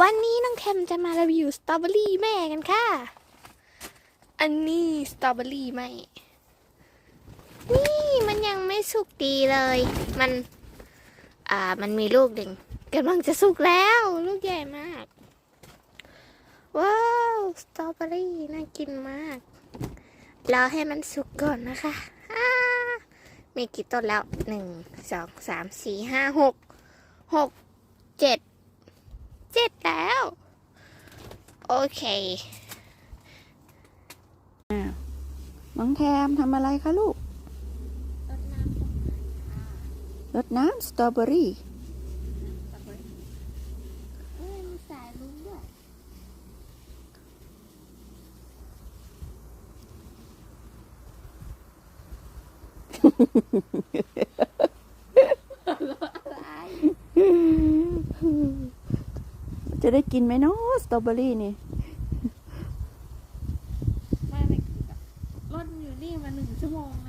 วันนี้น้องแคมจะมารีวิวสตรอเบอรี่แม่กันค่ะ อันนี้สตรอเบอรี่แม่นี่มันยังไม่สุกดีเลย มันมีลูกหนึ่งกำลังจะสุกแล้วลูกใหญ่มาก ว้าวสตรอเบอรี่น่ากินมากรอให้มันสุกก่อนนะคะมีกี่ต้นแล้ว1 2 3 4 5 6 7แล้วโอเคน้องแคมทำอะไรคะลูกรดน้ำสตรอเบอรี่มีสายลุ้งด้วย จะได้กินไหมเนาะสตรอเบอรี่นี่ไม่คือแบบร่นอยู่นี่มา1 ชั่วโมงแล้ว